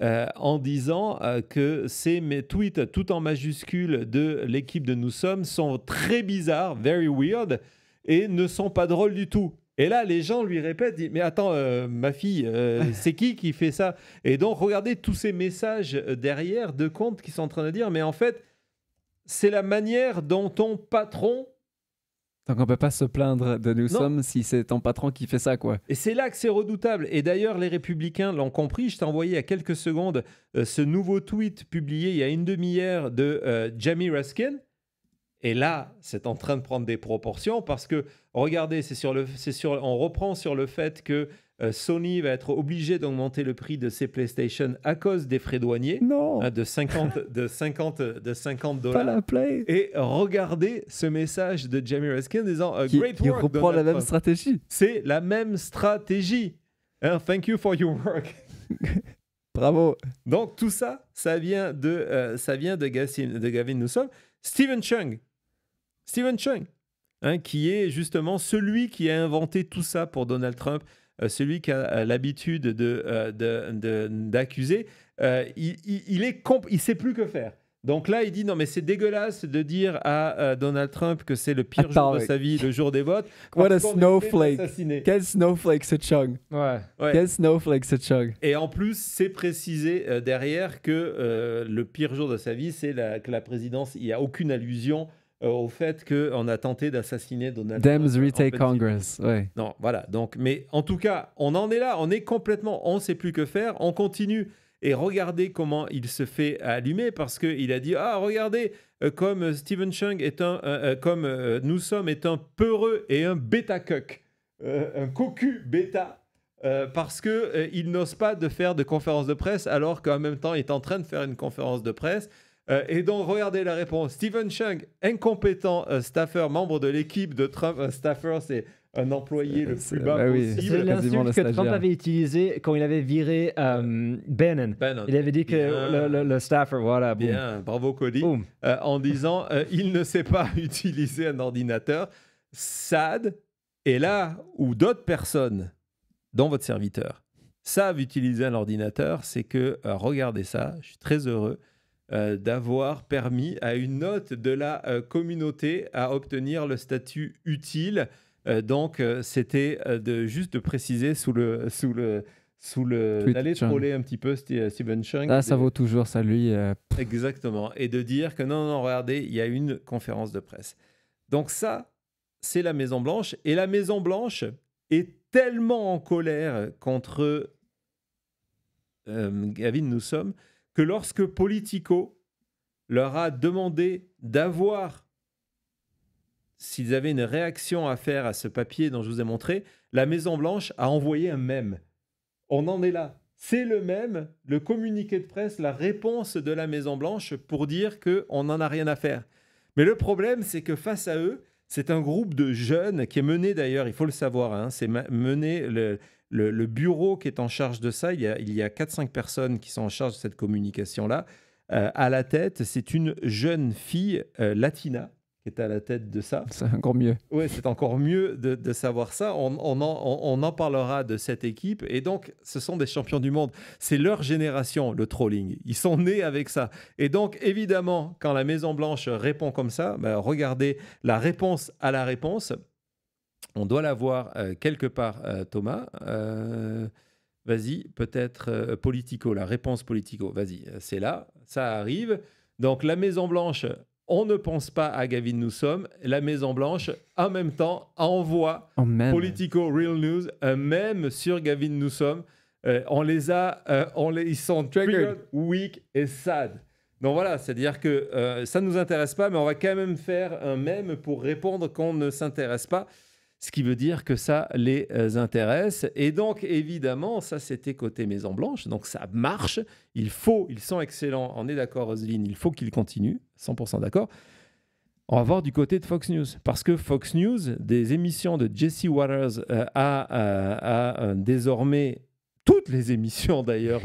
en disant que mes tweets tout en majuscules de l'équipe de Nous Sommes sont très bizarres, very weird, et ne sont pas drôles du tout. Et là, les gens lui répètent, mais attends, ma fille, c'est qui fait ça? Et donc, regardez tous ces messages derrière de comptes qui sont en train de dire, mais en fait, c'est la manière dont ton patron... Donc, on ne peut pas se plaindre de Nous Sommes si c'est ton patron qui fait ça, quoi. Et c'est là que c'est redoutable. Et d'ailleurs, les Républicains l'ont compris. Je t'ai envoyé il y a quelques secondes ce nouveau tweet publié il y a une demi-heure de Jamie Raskin. Et là, c'est en train de prendre des proportions parce que, regardez, on reprend sur le fait que Sony va être obligé d'augmenter le prix de ses PlayStation à cause des frais douaniers de 50 $. Pas la play. Et regardez ce message de Jamie Raskin disant qui Great work, reprend la même Trump. stratégie. C'est la même stratégie. Thank you for your work. Bravo. Donc tout ça, ça vient de Gavin Newsom. Stephen Chung, hein, qui est justement celui qui a inventé tout ça pour Donald Trump, celui qui a l'habitude d'accuser, il sait plus que faire. Donc là, il dit non, mais c'est dégueulasse de dire à Donald Trump que c'est le pire jour de sa vie, le jour des votes. What a parce qu'on essaie de snowflake. l'assassiner. Quel snowflake ce Chung. Ouais. Ouais. Quel snowflake ce Chung. Et en plus, c'est précisé derrière que le pire jour de sa vie, c'est que la présidence, il n'y a aucune allusion au fait qu'on a tenté d'assassiner Donald Trump. Dems en retake Pennsylvanie. Congress. Ouais. Non, voilà. Donc, mais en tout cas, on en est là. On est complètement, on ne sait plus que faire. On continue. Et regardez comment il se fait allumer parce qu'il a dit regardez, comme Stephen Chung est comme Newsom est un peureux et un bêta-cuck, un cocu bêta, parce qu'il n'ose pas de faire de conférence de presse alors qu'en même temps, il est en train de faire une conférence de presse. Et donc, regardez la réponse. Stephen Chung, incompétent staffer, membre de l'équipe de Trump. Un staffer, c'est un employé le plus bas oui. possible. C'est quasiment le l'insulte que Trump stagiaire. avait utilisé quand il avait viré Bannon. Il avait dit que le staffer, voilà, boum. Bien, bravo Cody. Boum. En disant il ne sait pas utiliser un ordinateur. Sad est là où d'autres personnes, dont votre serviteur, savent utiliser un ordinateur. C'est que, regardez ça, je suis très heureux d'avoir permis à une note de la communauté à obtenir le statut utile. Donc, c'était juste de préciser d'aller Chung. troller un petit peu Stephen Chung. Ah, ça vaut toujours ça, lui. Exactement. Et de dire que non, regardez, il y a une conférence de presse. Donc ça, c'est la Maison-Blanche. Et la Maison-Blanche est tellement en colère contre Gavin Newsom que lorsque Politico leur a demandé d'avoir, s'ils avaient une réaction à faire à ce papier dont je vous ai montré, la Maison-Blanche a envoyé un mème. On en est là. C'est le mème, le communiqué de presse, la réponse de la Maison-Blanche pour dire qu'on n'en a rien à faire. Mais le problème, c'est que face à eux, c'est un groupe de jeunes qui est mené d'ailleurs, il faut le savoir, hein, c'est mené le bureau qui est en charge de ça. Il y a 4-5 personnes qui sont en charge de cette communication-là. À la tête, c'est une jeune fille latina qui est à la tête de ça. C'est encore mieux. Oui, c'est encore mieux de savoir ça. On en parlera de cette équipe. Et donc, ce sont des champions du monde. C'est leur génération, le trolling. Ils sont nés avec ça. Et donc, évidemment, quand la Maison-Blanche répond comme ça, regardez la réponse à la réponse. On doit la voir quelque part, Thomas. Vas-y, peut-être Politico, la réponse Politico. Vas-y, c'est là, ça arrive. Donc, la Maison-Blanche... On ne pense pas à Gavin Newsom. La Maison-Blanche, en même temps, envoie Politico Real News un mème sur Gavin Newsom. Ils sont triggered, weak et sad. Donc voilà, c'est-à-dire que ça ne nous intéresse pas, mais on va quand même faire un mème pour répondre qu'on ne s'intéresse pas. Ce qui veut dire que ça les intéresse. Et donc, évidemment, ça, c'était côté Maison-Blanche. Donc, ça marche. Ils sont excellents. On est d'accord, Roselyne. Il faut qu'ils continuent. 100% d'accord. On va voir du côté de Fox News. Parce que Fox News, des émissions de Jesse Waters a désormais, toutes les émissions d'ailleurs,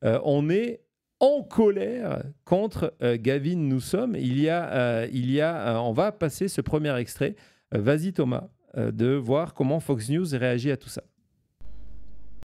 on est en colère contre Gavin Newsom. On va passer ce premier extrait. Vas-y, Thomas. De voir comment Fox News réagit à tout ça.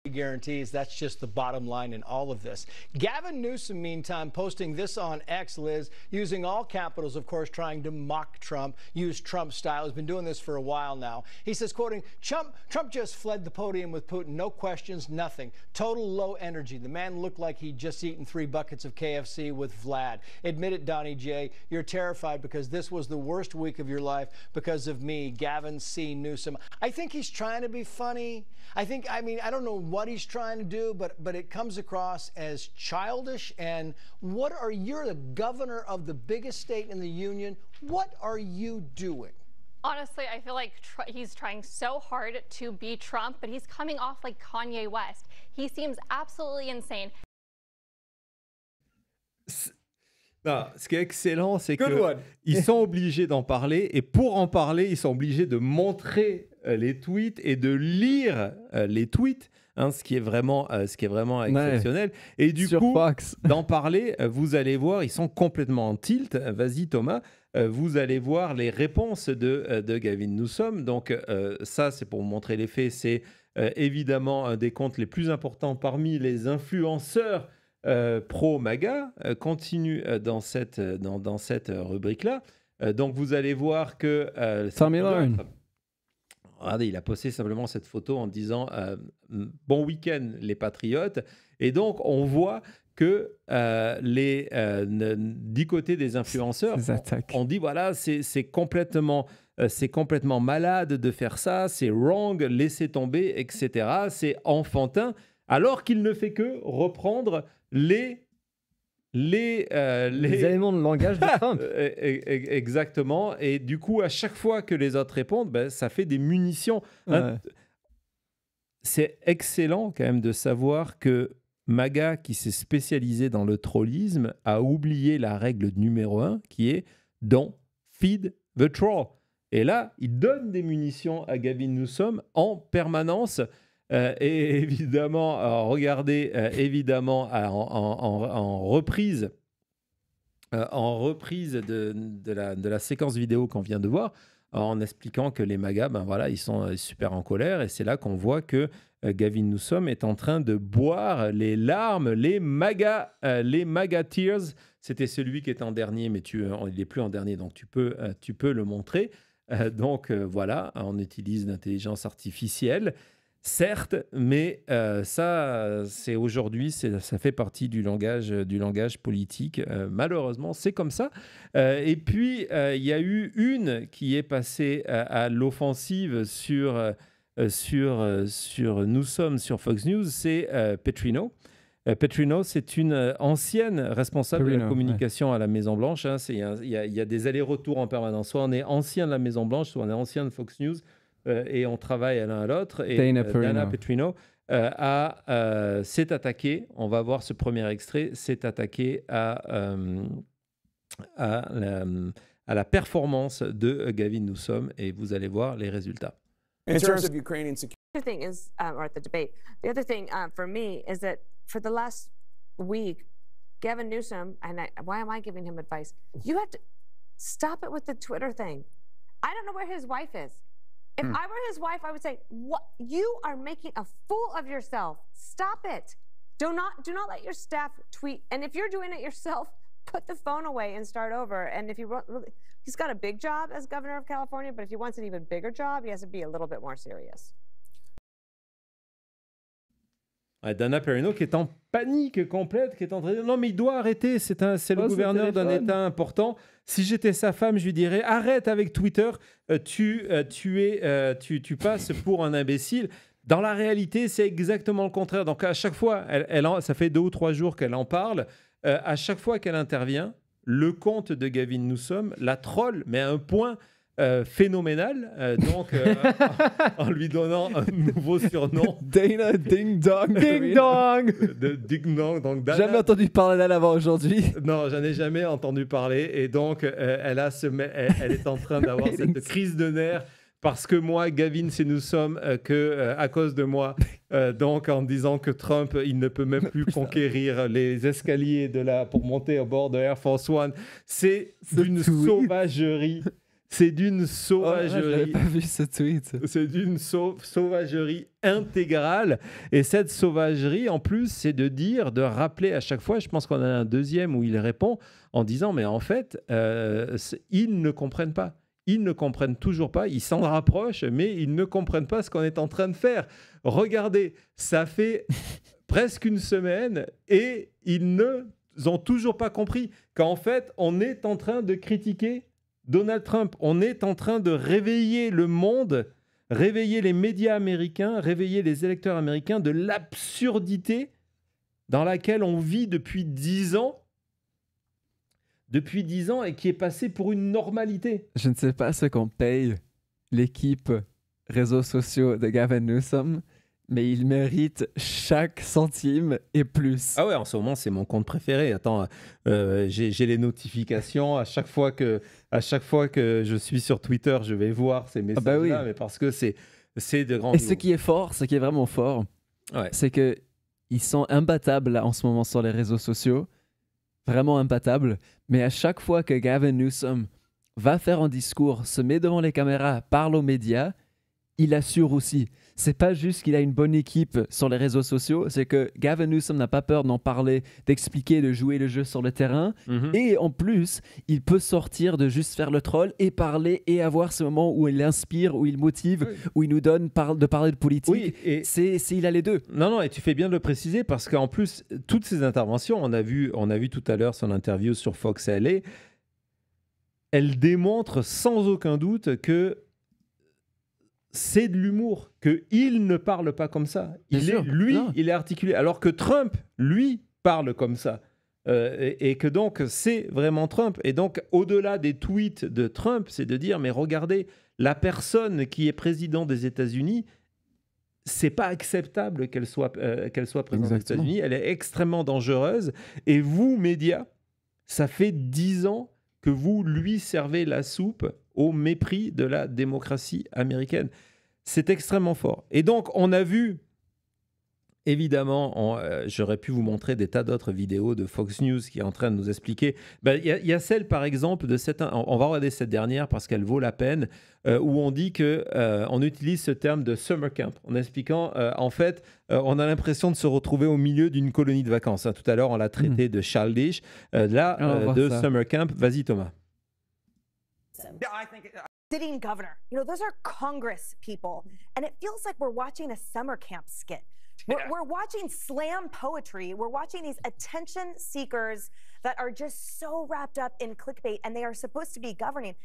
Guarantees that's just the bottom line in all of this. Gavin Newsom, meantime, posting this on X, Liz, using all capitals, of course, trying to mock Trump, use Trump style. He's been doing this for a while now. He says, quoting, Trump just fled the podium with Putin, no questions, nothing. Total low energy. The man looked like he'd just eaten 3 buckets of KFC with Vlad. Admit it, Donnie J, you're terrified because this was the worst week of your life because of me, Gavin C. Newsom. I think he's trying to be funny. I don't know what he's trying to do, but it comes across as childish. And you're the governor of the biggest state in the union. What are you doing? Honestly, I feel like he's trying so hard to be Trump, but he's coming off like Kanye West. He seems absolutely insane. Non, ce qui est excellent, c'est qu'ils sont obligés d'en parler. Et pour en parler, ils sont obligés de montrer les tweets et de lire les tweets, hein, ce qui est vraiment exceptionnel. Et du Sur coup, Fox. d'en parler, vous allez voir, ils sont complètement en tilt. Vas-y Thomas, vous allez voir les réponses de Gavin Newsom. Donc ça, c'est pour vous montrer les faits. C'est évidemment un des comptes les plus importants parmi les influenceurs pro-MAGA. Continue dans cette rubrique-là. Donc vous allez voir que... Tommy Lauren. Regardez, il a posté simplement cette photo en disant bon week-end les patriotes. Et donc on voit que du côté des influenceurs, on dit voilà, c'est complètement malade de faire ça, c'est wrong, laissez tomber, etc. C'est enfantin, alors qu'il ne fait que reprendre les éléments de langage de Trump. Exactement. Et du coup, à chaque fois que les autres répondent, ben, ça fait des munitions. Ouais. C'est excellent quand même de savoir que MAGA, qui s'est spécialisé dans le trollisme, a oublié la règle numéro 1 qui est « Don't feed the troll ». Et là, il donne des munitions à Gavin Newsom en permanence. Et évidemment, regardez, évidemment, en reprise de la séquence vidéo qu'on vient de voir, en expliquant que les MAGA, ben voilà, ils sont super en colère. Et c'est là qu'on voit que Gavin Newsom est en train de boire les larmes, les MAGA tears. C'était celui qui est en dernier, mais il n'est plus en dernier, donc tu peux le montrer. Donc voilà, on utilise l'intelligence artificielle. Certes, mais ça, c'est aujourd'hui, ça fait partie du langage politique. Malheureusement, c'est comme ça. Et puis, il y a eu une qui est passée à l'offensive sur Nous sommes sur Fox News, c'est Petrino. Petrino, c'est une ancienne responsable de la communication à la Maison-Blanche. Hein. Il y a des allers-retours en permanence. Soit on est ancien de la Maison-Blanche, soit on est ancien de Fox News. Et on travaille l'un à l'autre. Et Dana Petrino s'est attaqué, on va voir ce premier extrait, s'est attaqué à la performance de Gavin Newsom et vous allez voir les résultats. In terms of Ukrainian security. The thing is, or the debate, the other thing for me is that for the last week, Gavin Newsom, why am I giving him advice? You have to stop it with the Twitter thing. I don't know where his wife is. If I were his wife, I would say, "What? You are making a fool of yourself. Stop it. Do not let your staff tweet. And if you're doing it yourself, put the phone away and start over. And if he's got a big job as governor of California, but if he wants an even bigger job, he has to be a little bit more serious." Dana Perino qui est en panique complète, qui est en train de dire non mais il doit arrêter, c'est le gouverneur d'un État important. Si j'étais sa femme, je lui dirais arrête avec Twitter, tu passes pour un imbécile. Dans la réalité, c'est exactement le contraire. Donc à chaque fois, ça fait 2 ou 3 jours qu'elle en parle, à chaque fois qu'elle intervient, le compte de Gavin Newsom la troll, mais à un point phénoménal, en lui donnant un nouveau surnom. Dana Ding Dong. Ding Dong. Ding Dong. Donc Dana, jamais entendu parler d'elle avant aujourd'hui. Non, j'en ai jamais entendu parler. Et donc, elle est en train d'avoir cette crise de nerfs. Parce que moi, Gavin, c'est nous sommes à cause de moi. Donc, en disant que Trump, il ne peut même plus conquérir les escaliers pour monter au bord de Air Force One. C'est d'une sauvagerie. C'est d'une sauvagerie. J'avais pas vu ce tweet. C'est d'une sauvagerie intégrale. Et cette sauvagerie, en plus, c'est de rappeler à chaque fois, je pense qu'on a un deuxième où il répond en disant, mais en fait, ils ne comprennent pas. Ils ne comprennent toujours pas. Ils s'en rapprochent, mais ils ne comprennent pas ce qu'on est en train de faire. Regardez, ça fait presque une semaine et ils n'ont toujours pas compris qu'en fait, on est en train de critiquer Donald Trump. On est en train de réveiller le monde, réveiller les médias américains, réveiller les électeurs américains de l'absurdité dans laquelle on vit depuis 10 ans. Depuis 10 ans et qui est passé pour une normalité. Je ne sais pas ce qu'on paye l'équipe réseaux sociaux de Gavin Newsom, mais il mérite chaque centime et plus. Ah ouais, en ce moment, c'est mon compte préféré. Attends, j'ai les notifications. À chaque fois que je suis sur Twitter, je vais voir ces messages-là, mais parce que C'est de grands Et ce qui est fort, ce qui est vraiment fort, c'est qu'ils sont imbattables là, en ce moment sur les réseaux sociaux. Vraiment imbattables. Mais à chaque fois que Gavin Newsom va faire un discours, se met devant les caméras, parle aux médias, il assure aussi. C'est pas juste qu'il a une bonne équipe sur les réseaux sociaux, c'est que Gavin Newsom n'a pas peur d'en parler, d'expliquer, de jouer le jeu sur le terrain. Et en plus, il peut sortir de juste faire le troll et parler et avoir ce moment où il inspire, où il motive, où il nous donne de parler de politique. Oui, et il a les deux. Non, et tu fais bien de le préciser parce qu'en plus, toutes ces interventions, on a vu tout à l'heure son interview sur Fox LA, elle démontre sans aucun doute que c'est de l'humour, qu'il ne parle pas comme ça. Il est articulé. Alors que Trump, lui, parle comme ça. Et que donc, c'est vraiment Trump. Et donc, au-delà des tweets de Trump, c'est de dire, mais regardez, la personne qui est président des États-Unis, c'est pas acceptable qu'elle soit présidente des États-Unis. Elle est extrêmement dangereuse. Et vous, médias, ça fait 10 ans que vous lui servez la soupe au mépris de la démocratie américaine. C'est extrêmement fort. Et donc, on a vu, évidemment, j'aurais pu vous montrer des tas d'autres vidéos de Fox News qui est en train de nous expliquer. Il y a celle, par exemple, de cette... On va regarder cette dernière parce qu'elle vaut la peine, où on dit qu'on utilise ce terme de summer camp, en expliquant, en fait, on a l'impression de se retrouver au milieu d'une colonie de vacances. Hein. Tout à l'heure, on l'a traité de childish. De summer camp. Vas-y, Thomas. Yeah, I think sitting governor, those are Congress people, and it feels like we're watching a summer camp skit. We're watching slam poetry. We're watching these attention seekers that are just so wrapped up in clickbait, and they are supposed to be governing.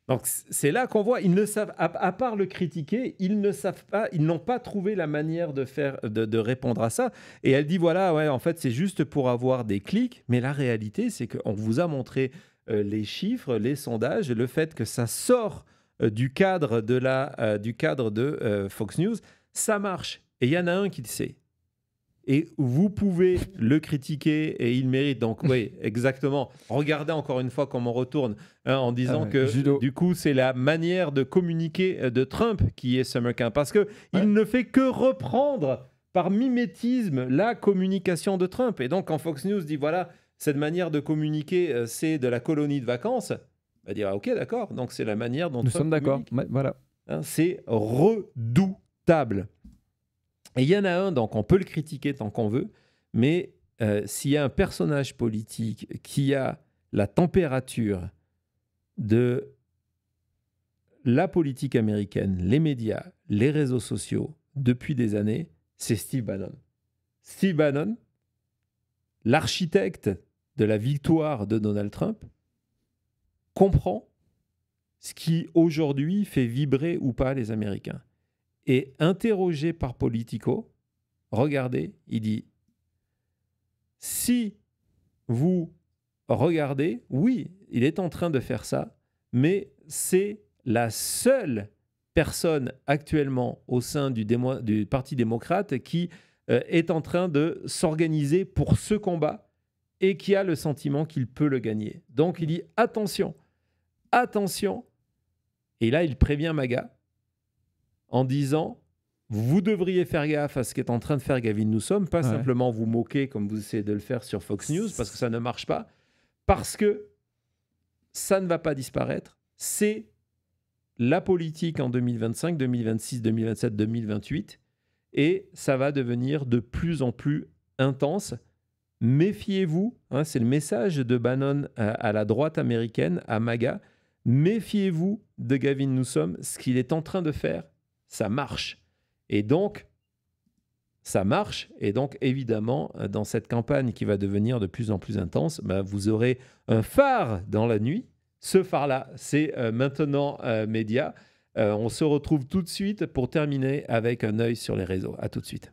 Donc c'est là qu'on voit, ils ne savent, à part le critiquer, ils ne savent pas, ils n'ont pas trouvé la manière de répondre à ça. Et elle dit voilà, ouais, en fait c'est juste pour avoir des clics, mais la réalité c'est qu'on vous a montré les chiffres, les sondages, le fait que ça sort du cadre de Fox News, ça marche. Et il y en a un qui le sait. Et vous pouvez le critiquer et il mérite. Donc oui, exactement. Regardez encore une fois comment on retourne en disant que du coup c'est la manière de communiquer de Trump qui est Summer Camp. Parce qu'il ne fait que reprendre par mimétisme la communication de Trump. Et donc quand Fox News dit voilà, cette manière de communiquer, c'est de la colonie de vacances, on va dire ok, d'accord, donc c'est la manière dont nous Trump sommes d'accord. communique. Voilà. C'est redoutable. Et il y en a un, donc on peut le critiquer tant qu'on veut, mais s'il y a un personnage politique qui a la température de la politique américaine, les médias, les réseaux sociaux, depuis des années, c'est Steve Bannon. Steve Bannon, l'architecte de la victoire de Donald Trump, comprend ce qui aujourd'hui fait vibrer ou pas les Américains. Et interrogé par Politico, regardez, il dit si vous regardez, oui, il est en train de faire ça, mais c'est la seule personne actuellement au sein du Parti démocrate qui est en train de s'organiser pour ce combat et qui a le sentiment qu'il peut le gagner. Donc il dit attention, attention. Et là, il prévient MAGA en disant vous devriez faire gaffe à ce qu'est en train de faire Gavin Newsom, pas simplement vous moquer comme vous essayez de le faire sur Fox News, parce que ça ne marche pas, parce que ça ne va pas disparaître. C'est la politique en 2025, 2026, 2027, 2028, et ça va devenir de plus en plus intense. Méfiez-vous, c'est le message de Bannon à la droite américaine, à MAGA, méfiez-vous de Gavin Newsom, ce qu'il est en train de faire, ça marche. Et donc, ça marche. Et donc, évidemment, dans cette campagne qui va devenir de plus en plus intense, vous aurez un phare dans la nuit. Ce phare-là, c'est Maintenant Média. On se retrouve tout de suite pour terminer avec un œil sur les réseaux. À tout de suite.